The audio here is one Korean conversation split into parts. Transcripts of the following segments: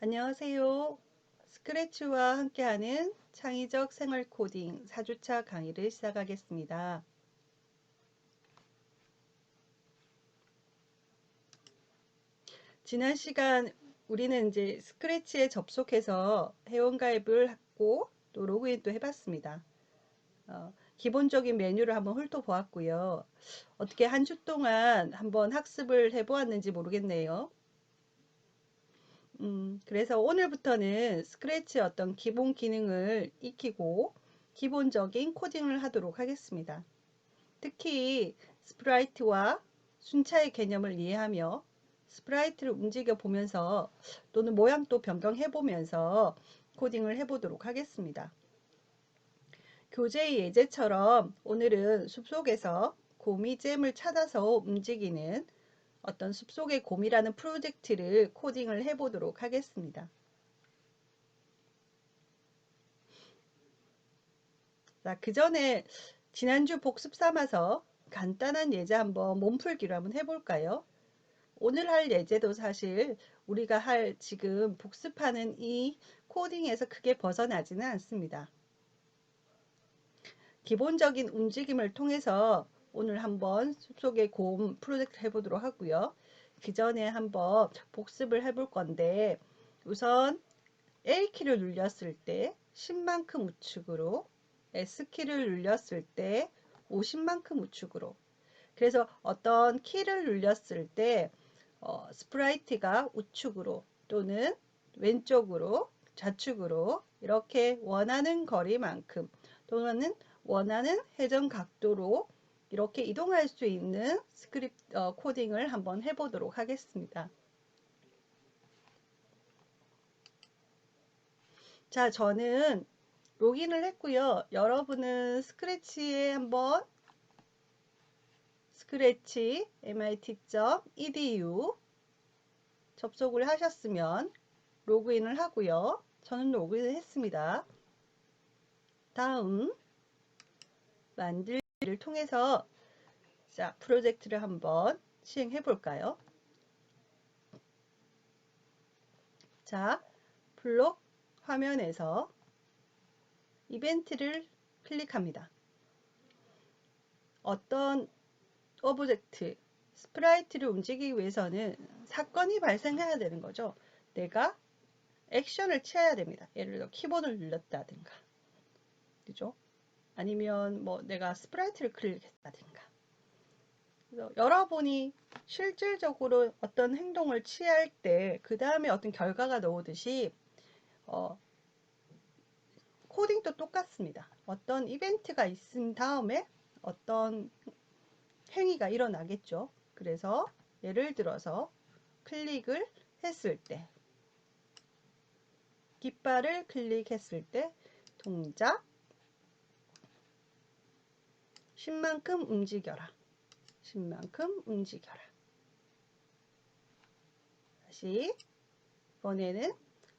안녕하세요. 스크래치와 함께하는 창의적 생활 코딩 4주차 강의를 시작하겠습니다. 지난 시간 우리는 이제 스크래치에 접속해서 회원가입을 했고 또 로그인도 해봤습니다. 기본적인 메뉴를 한번 훑어보았고요. 어떻게 한 주 동안 한번 학습을 해보았는지 모르겠네요. 그래서 오늘부터는 스크래치의 어떤 기본 기능을 익히고 기본적인 코딩을 하도록 하겠습니다. 특히 스프라이트와 순차의 개념을 이해하며 스프라이트를 움직여 보면서 또는 모양도 변경해 보면서 코딩을 해 보도록 하겠습니다. 교재의 예제처럼 오늘은 숲속에서 곰이잼을 찾아서 움직이는 어떤 숲속의 곰이라는 프로젝트를 코딩을 해 보도록 하겠습니다. 자, 그 전에 지난주 복습 삼아서 간단한 예제 한번 몸풀기로 한번 해볼까요? 오늘 할 예제도 사실 우리가 할 지금 복습하는 이 코딩에서 크게 벗어나지는 않습니다. 기본적인 움직임을 통해서 오늘 한번 숲속의 곰 프로젝트 해보도록 하고요. 그 전에 한번 복습을 해볼 건데 우선 A키를 눌렸을 때 10만큼 우측으로, S키를 눌렸을 때 50만큼 우측으로. 그래서 어떤 키를 눌렸을 때 스프라이트가 우측으로 또는 왼쪽으로, 좌측으로 이렇게 원하는 거리만큼 또는 원하는 회전 각도로 이렇게 이동할 수 있는 스크립트 코딩을 한번 해보도록 하겠습니다. 자, 저는 로그인을 했고요. 여러분은 스크래치에 한번 스크래치 mit.edu 접속을 하셨으면 로그인을 하고요. 저는 로그인을 했습니다. 다음 만들기를 통해서 자, 프로젝트를 한번 시행해 볼까요? 자, 블록 화면에서 이벤트를 클릭합니다. 어떤 오브젝트, 스프라이트를 움직이기 위해서는 사건이 발생해야 되는 거죠. 내가 액션을 취해야 됩니다. 예를 들어 키보드를 눌렀다든가, 그죠? 아니면 뭐 내가 스프라이트를 클릭했다든가. 그래서 여러분이 실질적으로 어떤 행동을 취할 때 그 다음에 어떤 결과가 나오듯이 코딩도 똑같습니다. 어떤 이벤트가 있은 다음에 어떤 행위가 일어나겠죠. 그래서 예를 들어서 클릭을 했을 때 깃발을 클릭했을 때 동작 10만큼 움직여라. 10만큼 움직여라. 다시 이번에는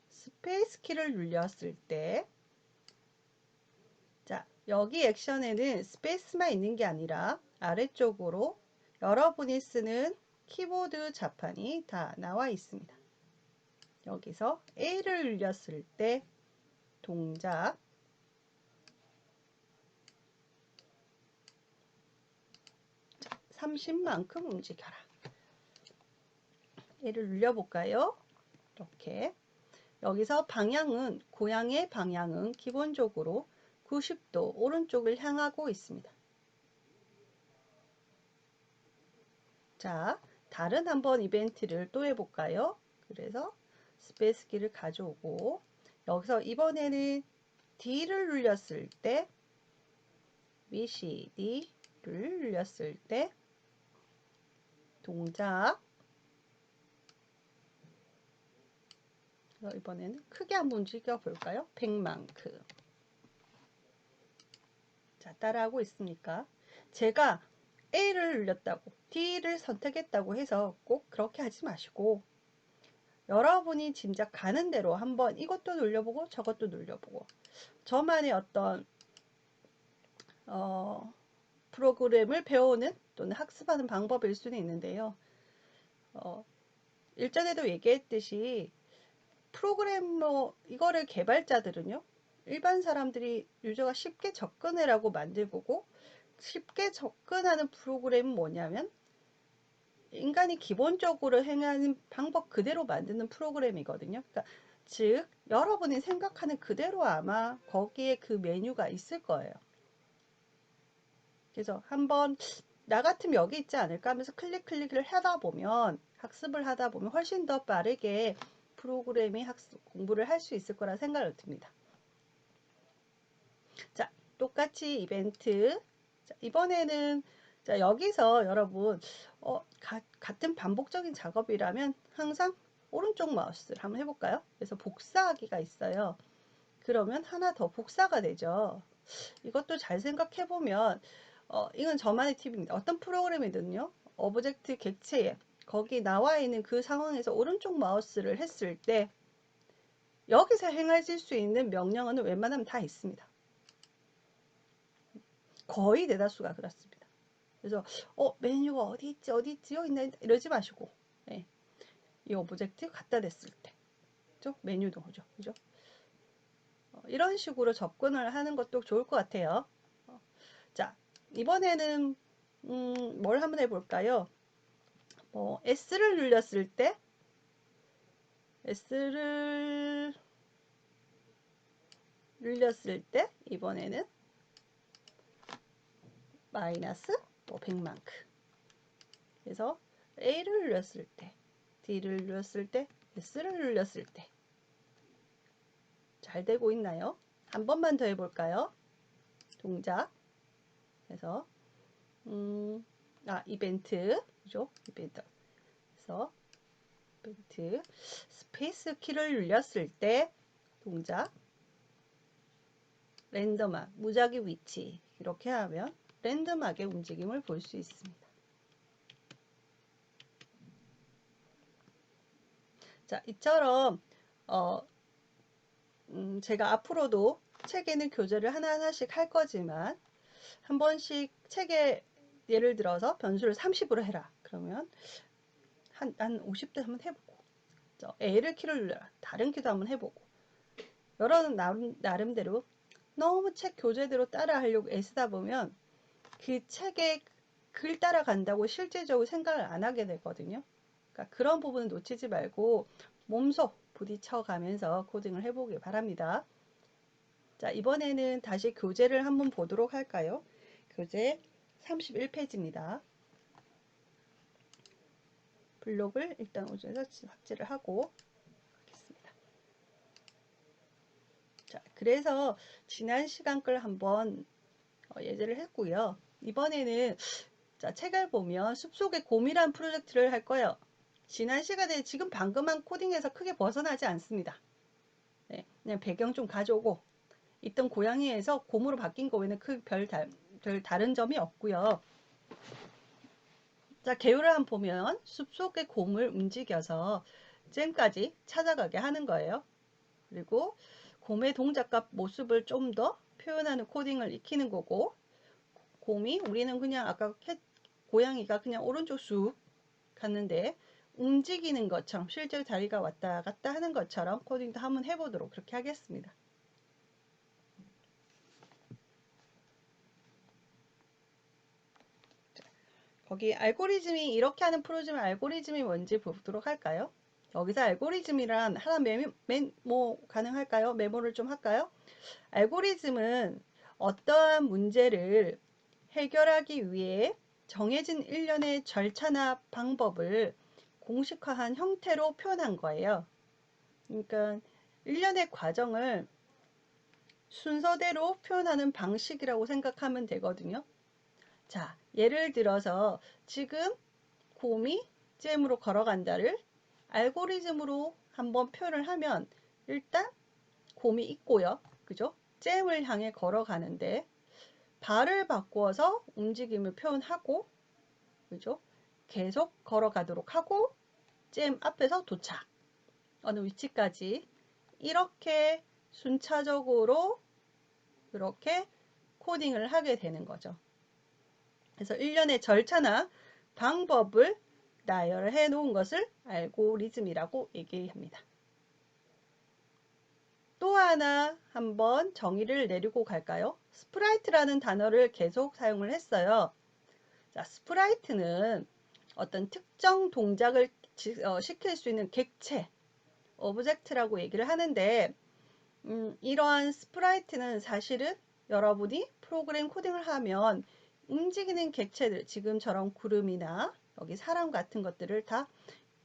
스페이스 키를 눌렸을 때 자, 여기 액션에는 스페이스만 있는 게 아니라 아래쪽으로 여러분이 쓰는 키보드 자판이 다 나와 있습니다. 여기서 A를 눌렸을 때 동작 30만큼 움직여라. A를 눌려볼까요? 이렇게 여기서 방향은 고양이의 방향은 기본적으로 90도 오른쪽을 향하고 있습니다. 자, 다른 한번 이벤트를 또 해볼까요? 그래서 스페이스 키를 가져오고 여기서 이번에는 D를 눌렸을 때 VCD를 눌렸을 때 동작 이번에는 크게 한번 움직여 볼까요? 100만큼. 자, 따라하고 있습니까? 제가 A를 눌렸다고 D를 선택했다고 해서 꼭 그렇게 하지 마시고 여러분이 짐작 가는 대로 한번 이것도 눌려보고 저것도 눌려보고 저만의 어떤 프로그램을 배우는 또는 학습하는 방법일 수는 있는데요. 일전에도 얘기했듯이 프로그래머 이거를 개발자들은요, 일반 사람들이 유저가 쉽게 접근하라고 만들 거고, 쉽게 접근하는 프로그램은 뭐냐면 인간이 기본적으로 행하는 방법 그대로 만드는 프로그램이거든요. 그러니까 즉 여러분이 생각하는 그대로 아마 거기에 그 메뉴가 있을 거예요. 그래서 한번 나 같으면 여기 있지 않을까 하면서 클릭을 하다 보면, 학습을 하다 보면 훨씬 더 빠르게 프로그래밍 공부를 할 수 있을 거라 생각을 듭니다. 자, 똑같이 이벤트. 자, 이번에는 자, 여기서 여러분 같은 반복적인 작업이라면 항상 오른쪽 마우스를 한번 해볼까요? 그래서 복사하기가 있어요. 그러면 하나 더 복사가 되죠. 이것도 잘 생각해보면 이건 저만의 팁입니다. 어떤 프로그램이든요, 오브젝트 객체에 거기 나와 있는 그 상황에서 오른쪽 마우스를 했을 때 여기서 행해질 수 있는 명령어는 웬만하면 다 있습니다. 거의 대다수가 그렇습니다. 그래서 메뉴가 어디 있지 어디 있지 여기 있나 이러지 마시고, 네. 이 오브젝트 갖다 댔을 때 그죠? 메뉴도 오죠. 그죠? 이런 식으로 접근을 하는 것도 좋을 것 같아요. 자, 이번에는 뭘 한번 해볼까요? S를 눌렀을 때 이번에는 마이너스 100만큼. 그래서 A를 눌렀을 때, D를 눌렀을 때, S를 눌렀을 때 잘 되고 있나요? 한 번만 더 해볼까요? 동작. 그래서 이벤트. 그죠? 이벤트. 그래서 이벤트. 스페이스 키를 눌렀을 때 동작. 랜덤한 무작위 위치. 이렇게 하면 랜덤하게 움직임을 볼 수 있습니다. 자, 이처럼 제가 앞으로도 책에는 교재를 하나하나씩 할 거지만 한 번씩 책에 예를 들어서 변수를 30으로 해라. 그러면 한 50대 한번 해보고, A를 키를 눌러라. 다른 키도 한번 해보고, 여러 나름대로 너무 책 교재대로 따라 하려고 애쓰다 보면 그 책의 글 따라간다고 실제적으로 생각을 안 하게 되거든요. 그러니까 그런 부분은 놓치지 말고 몸소 부딪혀 가면서 코딩을 해보길 바랍니다. 자, 이번에는 다시 교재를 한번 보도록 할까요? 교재 31페이지입니다. 블록을 일단 우선에서 삭제를 하고 하겠습니다. 자, 그래서 지난 시간 걸 한번 예제를 했고요. 이번에는 자, 책을 보면 숲속의 곰이란 프로젝트를 할 거예요. 지난 시간에 지금 방금 한 코딩에서 크게 벗어나지 않습니다. 네, 그냥 배경 좀 가져오고 있던 고양이에서 곰으로 바뀐 거 외에는 별 다른 점이 없고요. 자, 개요를 한번 보면 숲속의 곰을 움직여서 잼까지 찾아가게 하는 거예요. 그리고 곰의 동작과 모습을 좀 더 표현하는 코딩을 익히는 거고, 곰이 우리는 그냥 아까 고양이가 그냥 오른쪽 쑥 갔는데 움직이는 것처럼 실제 다리가 왔다 갔다 하는 것처럼 코딩도 한번 해보도록 그렇게 하겠습니다. 거기 알고리즘이 이렇게 하는 프로그램 알고리즘이 뭔지 보도록 할까요? 여기서 알고리즘이란 하나 메모 가능할까요? 메모를 좀 할까요? 알고리즘은 어떠한 문제를 해결하기 위해 정해진 일련의 절차나 방법을 공식화한 형태로 표현한 거예요. 그러니까 일련의 과정을 순서대로 표현하는 방식이라고 생각하면 되거든요. 자, 예를 들어서 지금 곰이 잼으로 걸어간다를 알고리즘으로 한번 표현을 하면 일단 곰이 있고요. 그죠? 잼을 향해 걸어가는데 발을 바꾸어서 움직임을 표현하고, 그죠? 계속 걸어가도록 하고 잼 앞에서 도착. 어느 위치까지 이렇게 순차적으로 이렇게 코딩을 하게 되는 거죠. 그래서 일련의 절차나 방법을 나열해 놓은 것을 알고리즘이라고 얘기합니다. 또 하나 한번 정의를 내리고 갈까요? 스프라이트라는 단어를 계속 사용을 했어요. 자, 스프라이트는 어떤 특정 동작을 시킬 수 있는 객체, 오브젝트라고 얘기를 하는데, 이러한 스프라이트는 사실은 여러분이 프로그램 코딩을 하면 움직이는 객체들, 지금처럼 구름이나 여기 사람 같은 것들을 다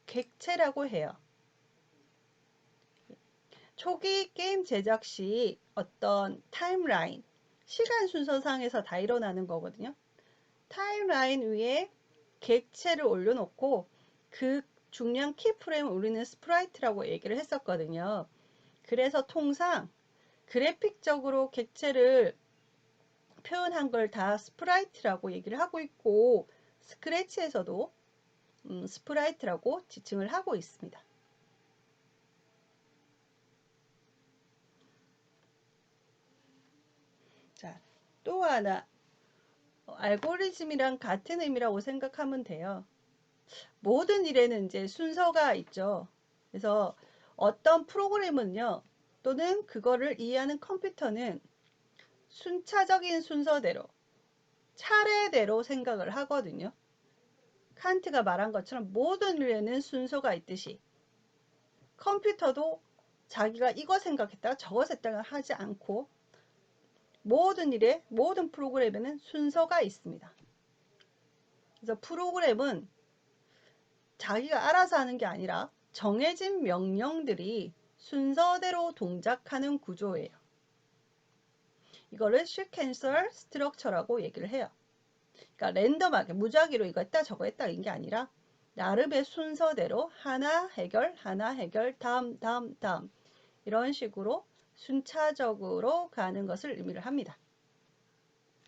객체라고 해요. 초기 게임 제작 시 어떤 타임라인, 시간 순서상에서 다 일어나는 거거든요. 타임라인 위에 객체를 올려놓고 그 중요한 키프레임을 우리는 스프라이트라고 얘기를 했었거든요. 그래서 통상 그래픽적으로 객체를 표현한 걸 다 스프라이트라고 얘기를 하고 있고, 스크래치에서도 스프라이트라고 지칭을 하고 있습니다. 자, 또 하나 알고리즘이랑 같은 의미라고 생각하면 돼요. 모든 일에는 이제 순서가 있죠. 그래서 어떤 프로그램은요, 또는 그거를 이해하는 컴퓨터는 순차적인 순서대로, 차례대로 생각을 하거든요. 칸트가 말한 것처럼 모든 일에는 순서가 있듯이 컴퓨터도 자기가 이거 생각했다가 저거 했다가 하지 않고 모든 일에, 모든 프로그램에는 순서가 있습니다. 그래서 프로그램은 자기가 알아서 하는 게 아니라 정해진 명령들이 순서대로 동작하는 구조예요. 이거를 시퀀셜 스트럭처라고 얘기를 해요. 그러니까 랜덤하게 무작위로 이거 했다 저거 했다 이런 게 아니라 나름의 순서대로 하나 해결 다음 이런 식으로 순차적으로 가는 것을 의미를 합니다.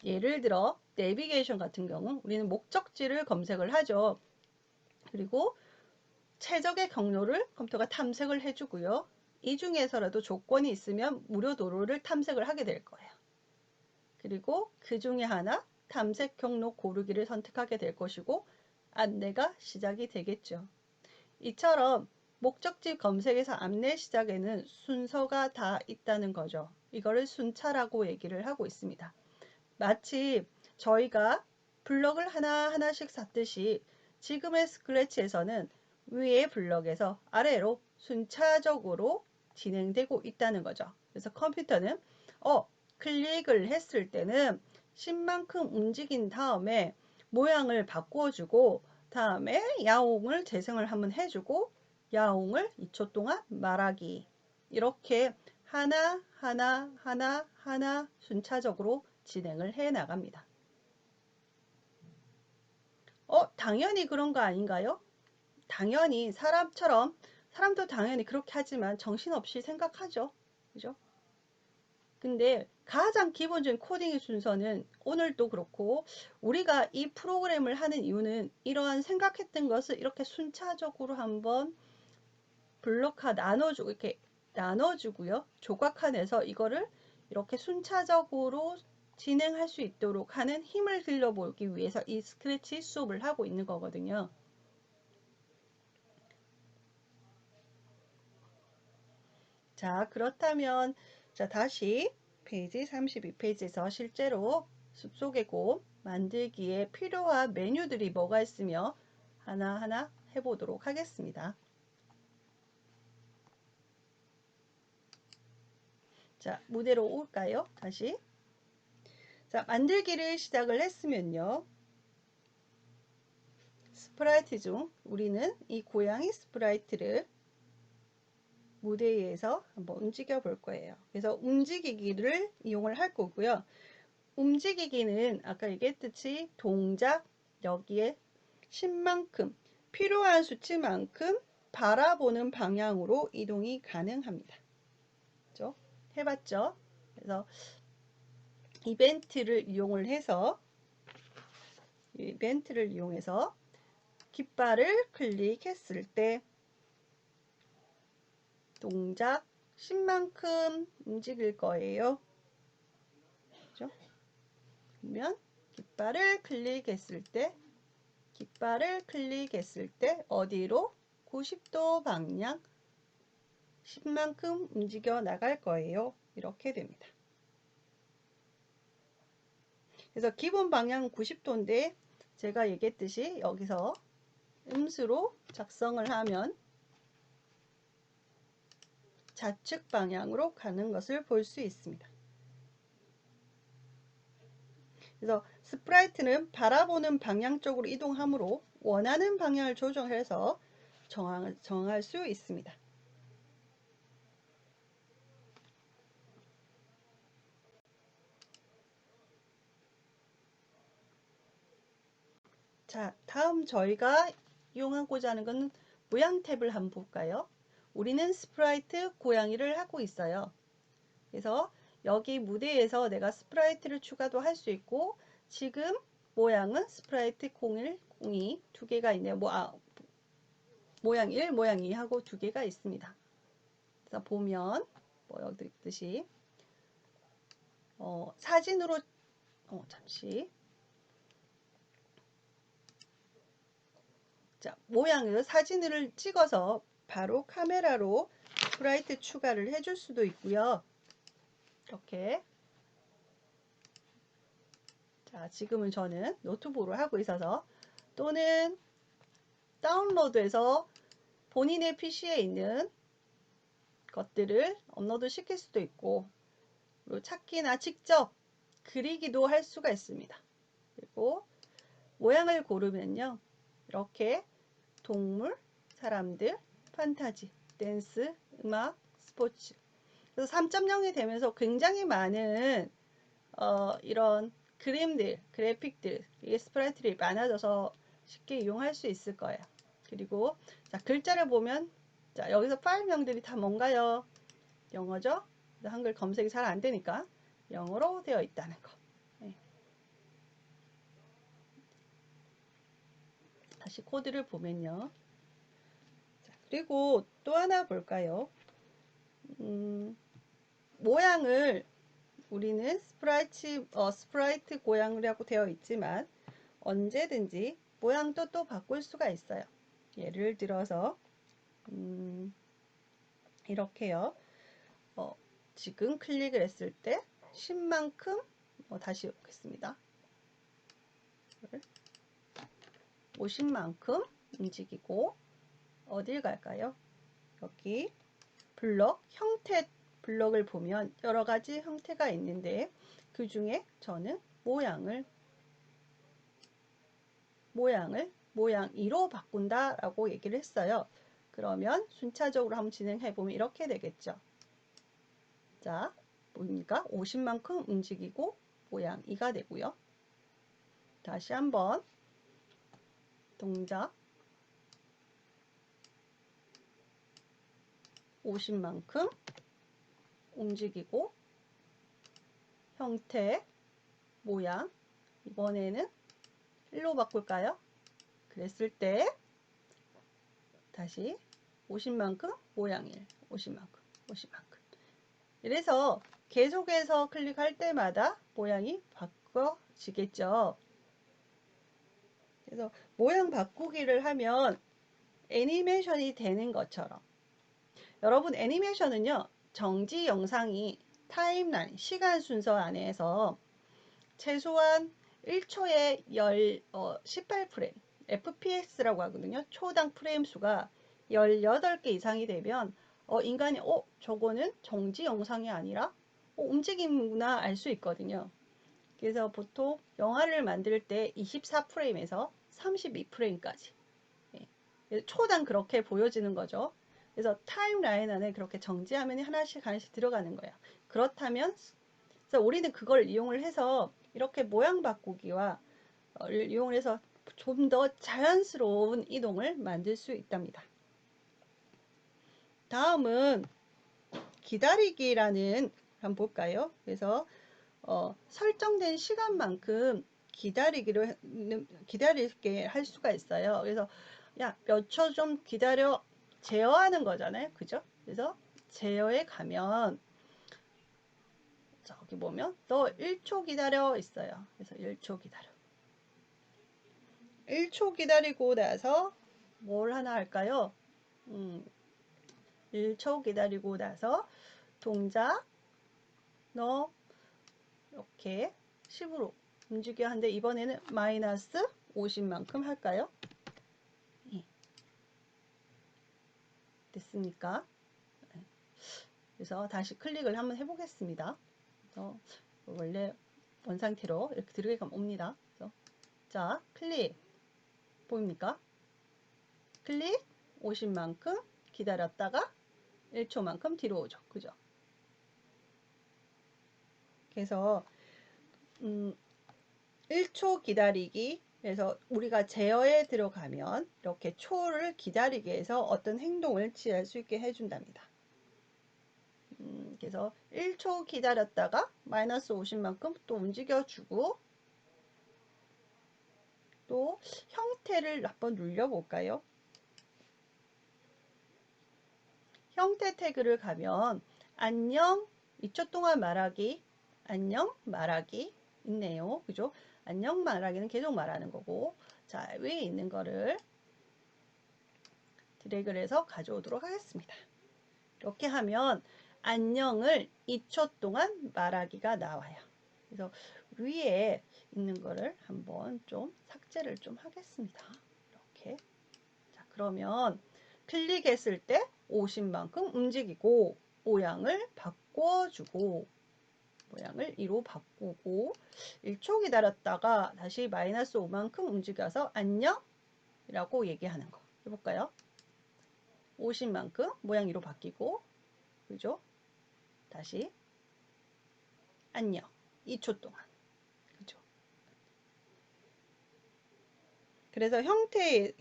예를 들어 내비게이션 같은 경우 우리는 목적지를 검색을 하죠. 그리고 최적의 경로를 컴퓨터가 탐색을 해주고요. 이 중에서라도 조건이 있으면 무료 도로를 탐색을 하게 될 거예요. 그리고 그 중에 하나 탐색 경로 고르기를 선택하게 될 것이고 안내가 시작이 되겠죠. 이처럼 목적지 검색에서 안내 시작에는 순서가 다 있다는 거죠. 이거를 순차라고 얘기를 하고 있습니다. 마치 저희가 블럭을 하나하나씩 쌓듯이 지금의 스크래치에서는 위의 블럭에서 아래로 순차적으로 진행되고 있다는 거죠. 그래서 컴퓨터는 클릭을 했을 때는 10만큼 움직인 다음에 모양을 바꿔주고 다음에 야옹을 재생을 한번 해주고 야옹을 2초 동안 말하기 이렇게 하나 순차적으로 진행을 해 나갑니다. 당연히 그런 거 아닌가요? 당연히 사람도 당연히 그렇게 하지만 정신없이 생각하죠. 그죠? 근데 가장 기본적인 코딩의 순서는 오늘도 그렇고 우리가 이 프로그램을 하는 이유는 이러한 생각했던 것을 이렇게 순차적으로 한번 블록화 나눠주고 이렇게 나눠주고요. 조각화내서 이거를 이렇게 순차적으로 진행할 수 있도록 하는 힘을 길러보기 위해서 이 스크래치 수업을 하고 있는 거거든요. 자, 그렇다면 자, 다시 페이지 32페이지에서 실제로 숲속의 곰 만들기에 필요한 메뉴들이 뭐가 있으며 하나하나 해보도록 하겠습니다. 자, 무대로 올까요? 다시. 자, 만들기를 시작을 했으면요. 스프라이트 중 우리는 이 고양이 스프라이트를 무대 위에서 한번 움직여 볼 거예요. 그래서 움직이기를 이용을 할 거고요. 움직이기는 아까 얘기했듯이 동작 여기에 10만큼 필요한 수치만큼 바라보는 방향으로 이동이 가능합니다. 그렇죠? 해봤죠? 그래서 이벤트를 이용해서 깃발을 클릭했을 때 동작 10만큼 움직일 거예요. 그렇죠? 그러면 깃발을 클릭했을 때 어디로? 90도 방향 10만큼 움직여 나갈 거예요. 이렇게 됩니다. 그래서 기본 방향은 90도인데 제가 얘기했듯이 여기서 음수로 작성을 하면 좌측 방향으로 가는 것을 볼 수 있습니다. 그래서 스프라이트는 바라보는 방향 쪽으로 이동하므로 원하는 방향을 조정해서 정할 수 있습니다. 자, 다음 저희가 이용하고자 하는 건 모양 탭을 한번 볼까요? 우리는 스프라이트 고양이를 하고 있어요. 그래서 여기 무대에서 내가 스프라이트를 추가도 할 수 있고 지금 모양은 스프라이트 01, 02 두 개가 있네요. 모양 1, 모양 2 하고 두 개가 있습니다. 그래서 보면 여기 있듯이 사진으로 잠시 자, 모양을 사진을 찍어서 바로 카메라로 스프라이트 추가를 해줄 수도 있고요. 이렇게 자, 지금은 저는 노트북으로 하고 있어서 또는 다운로드해서 본인의 PC에 있는 것들을 업로드 시킬 수도 있고 그리고 찾기나 직접 그리기도 할 수가 있습니다. 그리고 모양을 고르면요. 이렇게 동물, 사람들, 판타지, 댄스, 음악, 스포츠 그래서 3.0이 되면서 굉장히 많은 이런 그림들, 그래픽들, 스프라이트들이 많아져서 쉽게 이용할 수 있을 거예요. 그리고 자, 글자를 보면 자, 여기서 파일명들이 다 뭔가요? 영어죠? 한글 검색이 잘 안 되니까 영어로 되어 있다는 거. 네. 다시 코드를 보면요. 자, 그리고 또 하나 볼까요? 모양을 우리는 스프라이트 고양이라고 되어 있지만 언제든지 모양도 또 바꿀 수가 있어요. 예를 들어서 이렇게요. 지금 클릭을 했을 때 10만큼 다시 해보겠습니다. 50만큼 움직이고 어딜 갈까요? 여기 블럭 형태 블럭을 보면 여러 가지 형태가 있는데 그 중에 저는 모양 2로 바꾼다 라고 얘기를 했어요. 그러면 순차적으로 한번 진행해 보면 이렇게 되겠죠. 자, 보입니까? 50만큼 움직이고 모양 2가 되고요. 다시 한번 동작 50만큼 움직이고 형태 모양 이번에는 1로 바꿀까요? 그랬을 때 다시 50만큼 모양 1 50만큼 이래서 계속해서 클릭할 때마다 모양이 바꿔지겠죠. 그래서 모양 바꾸기를 하면 애니메이션이 되는 것처럼 여러분 애니메이션은요 정지 영상이 타임라인 시간 순서 안에서 최소한 1초에 18프레임 FPS라고 하거든요. 초당 프레임 수가 18개 이상이 되면 인간이 저거는 정지 영상이 아니라 움직임이구나 알 수 있거든요. 그래서 보통 영화를 만들 때 24프레임에서 32프레임까지 초당 그렇게 보여지는 거죠. 그래서 타임라인 안에 그렇게 정지화면이 하나씩 들어가는 거예요. 그렇다면 그래서 우리는 그걸 이용을 해서 이렇게 모양 바꾸기와 이용을 해서 좀 더 자연스러운 이동을 만들 수 있답니다. 다음은 기다리기라는 한번 볼까요? 그래서 설정된 시간만큼 기다리게 할 수가 있어요. 그래서 야, 몇 초 좀 기다려 제어하는 거잖아요. 그죠? 그래서 제어에 가면 저기 보면 너 1초 기다려 있어요. 그래서 1초 기다려. 1초 기다리고 나서 뭘 하나 할까요? 1초 기다리고 나서 동작 너 이렇게 10으로 움직여 하는데 이번에는 마이너스 50만큼 할까요? 예. 됐습니까? 그래서 다시 클릭을 한번 해보겠습니다. 그래서 원래 원 상태로 이렇게 들어가면 옵니다. 그래서 자, 클릭 보입니까? 클릭 50만큼 기다렸다가 1초만큼 뒤로 오죠. 그죠? 그래서 1초 기다리기. 그래서 우리가 제어에 들어가면 이렇게 초를 기다리게 해서 어떤 행동을 취할 수 있게 해준답니다. 그래서 1초 기다렸다가 마이너스 50만큼 또 움직여주고 또 형태를 한번 눌려볼까요? 형태 태그를 가면 안녕 2초 동안 말하기 안녕 말하기 있네요. 그죠? 안녕 말하기는 계속 말하는 거고 자 위에 있는 거를 드래그를 해서 가져오도록 하겠습니다. 이렇게 하면 안녕을 2초 동안 말하기가 나와요. 그래서 위에 있는 거를 한번 좀 삭제를 좀 하겠습니다. 이렇게 자 그러면 클릭했을 때 50만큼 움직이고 모양을 바꿔주고 모양을 2로 바꾸고 1초 기다렸다가 다시 마이너스 5만큼 움직여서 안녕 이라고 얘기하는 거 해볼까요? 50만큼 모양 2로 바뀌고 그죠? 다시 안녕 2초 동안 그죠? 그래서 형태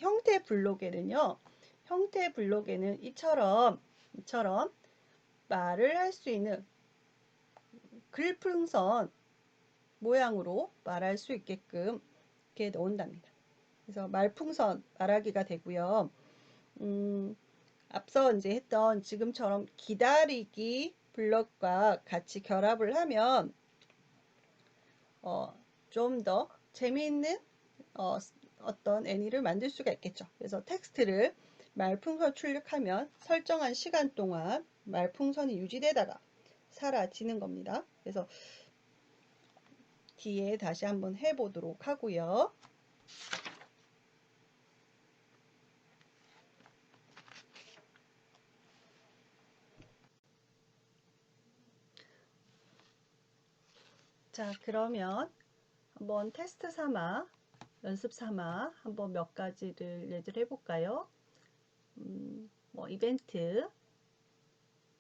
블록에는요 형태 블록에는 이처럼 말을 할 수 있는 글풍선 모양으로 말할 수 있게끔 이렇게 넣은답니다. 그래서 말풍선 말하기가 되고요. 앞서 이제 했던 지금처럼 기다리기 블럭과 같이 결합을 하면 좀 더 재미있는 어떤 애니를 만들 수가 있겠죠. 그래서 텍스트를 말풍선 출력하면 설정한 시간 동안 말풍선이 유지되다가 사라지는 겁니다. 그래서 뒤에 다시 한번 해보도록 하고요. 자, 그러면 한번 테스트 삼아, 연습 삼아 한번 몇 가지를 예를 해볼까요? 뭐 이벤트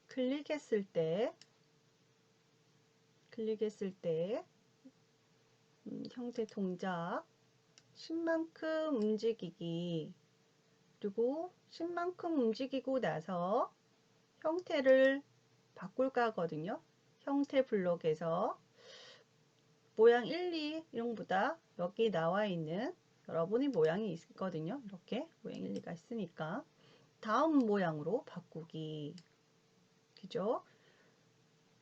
클릭했을 때 형태 동작 10만큼 움직이기 그리고 10만큼 움직이고 나서 형태를 바꿀까 하거든요. 형태 블록에서 모양 1, 2 이런 보다 여기 나와 있는 여러분이 모양이 있거든요. 이렇게 모양 1, 2가 있으니까 다음 모양으로 바꾸기 그죠?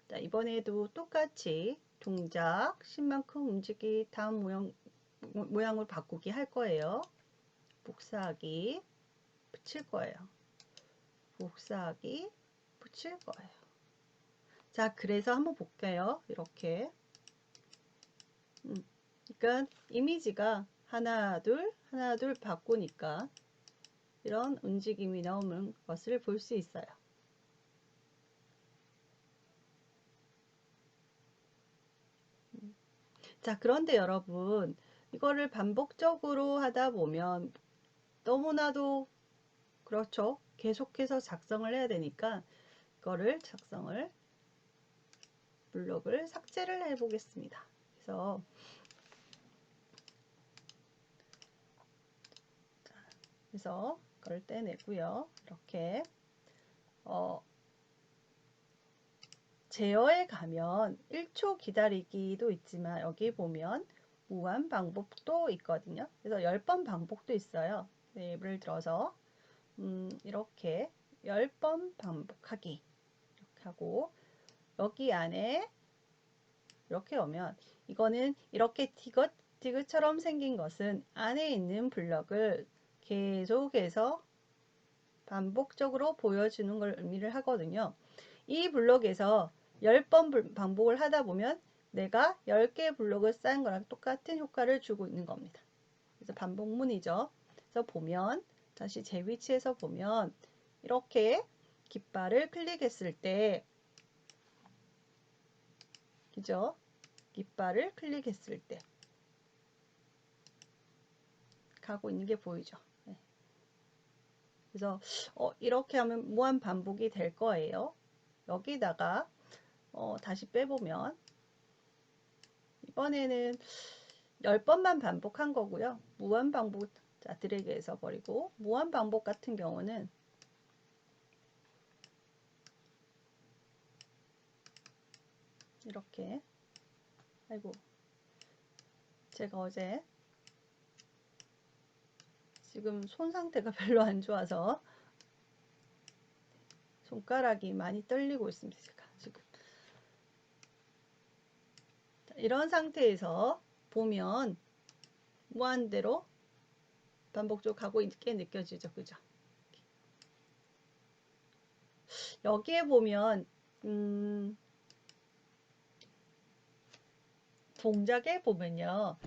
자, 이번에도 똑같이 동작 10만큼 움직이 다음 모양으로 바꾸기 할 거예요. 복사하기 붙일 거예요. 복사하기 붙일 거예요. 자, 그래서 한번 볼게요. 이렇게 그러니까 이미지가 하나 둘 바꾸니까 이런 움직임이 나오는 것을 볼 수 있어요. 자, 그런데 여러분 이거를 반복적으로 하다 보면 너무나도 그렇죠. 계속해서 작성을 해야 되니까 이거를 블록을 삭제를 해 보겠습니다. 그래서 그걸 떼내고요. 이렇게 제어에 가면 1초 기다리기도 있지만 여기 보면 무한 반복도 있거든요. 그래서 10번 반복도 있어요. 네, 예를 들어서 이렇게 10번 반복하기 이렇게 하고 여기 안에 이렇게 오면 이거는 이렇게 디귿처럼 생긴 것은 안에 있는 블럭을 계속해서 반복적으로 보여주는 걸 의미를 하거든요. 이 블록에서 10번 반복을 하다 보면 내가 10개 블록을 쌓은 거랑 똑같은 효과를 주고 있는 겁니다. 그래서 반복문이죠. 그래서 보면 다시 제 위치에서 보면 이렇게 깃발을 클릭했을 때 그죠? 깃발을 클릭했을 때 가고 있는 게 보이죠? 네. 그래서 이렇게 하면 무한 반복이 될 거예요. 여기다가 다시 빼보면 이번에는 10번만 반복한 거고요. 무한 반복, 자, 드래그해서 버리고 무한 반복 같은 경우는 이렇게 아이고 제가 어제 지금 손 상태가 별로 안 좋아서 손가락이 많이 떨리고 있습니다. 제가 지금 이런 상태에서 보면 무한대로 반복적으로 가고 있게 느껴지죠. 그죠? 여기에 보면 동작에 보면요.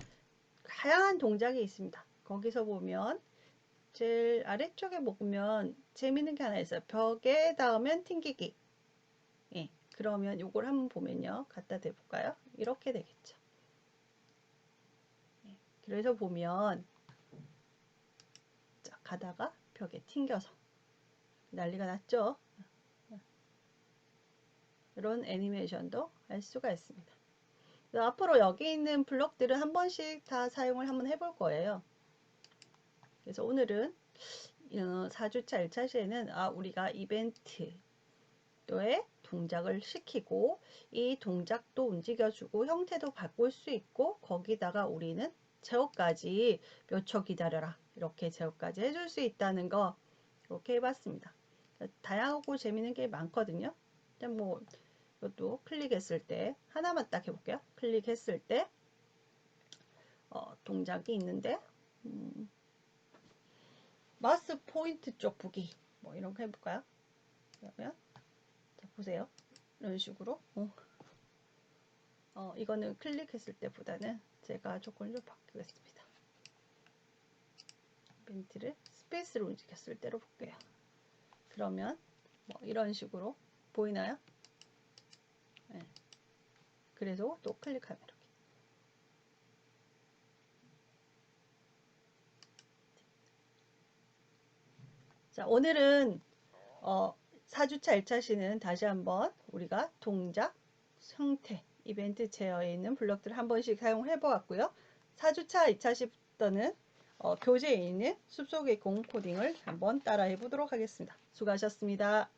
다양한 동작이 있습니다. 거기서 보면 제일 아래쪽에 보면 재밌는 게 하나 있어요. 벽에 닿으면 튕기기. 예, 그러면 요걸 한번 보면요. 갖다 대볼까요? 이렇게 되겠죠. 예, 그래서 보면 자, 가다가 벽에 튕겨서 난리가 났죠. 이런 애니메이션도 할 수가 있습니다. 앞으로 여기 있는 블록들은 한 번씩 다 사용을 한번 해볼 거예요. 그래서 오늘은 4주차 1차 시에는 우리가 이벤트 또의 동작을 시키고 이 동작도 움직여주고 형태도 바꿀 수 있고 거기다가 우리는 제어까지 몇 초 기다려라 이렇게 제어까지 해줄 수 있다는 거 이렇게 해봤습니다. 다양하고 재밌는 게 많거든요. 뭐 이것도 클릭했을 때 하나만 딱 해볼게요. 클릭했을 때 동작이 있는데 마우스 포인트 쪽 보기 뭐 이런 거 해볼까요? 그러면 자, 보세요. 이런 식으로 이거는 클릭했을 때보다는 제가 조금 좀 바꾸겠습니다. 이벤트를 스페이스로 움직였을 때로 볼게요. 그러면 뭐 이런 식으로 보이나요? 네. 그래서 또 클릭하면 이렇게. 자, 오늘은 4주차 1차 시는 다시 한번 우리가 동작, 형태, 이벤트 제어에 있는 블록들을 한 번씩 사용해 보았고요. 4주차 2차 시부터는 교재에 있는 숲속의 공 코딩을 한번 따라해 보도록 하겠습니다. 수고하셨습니다.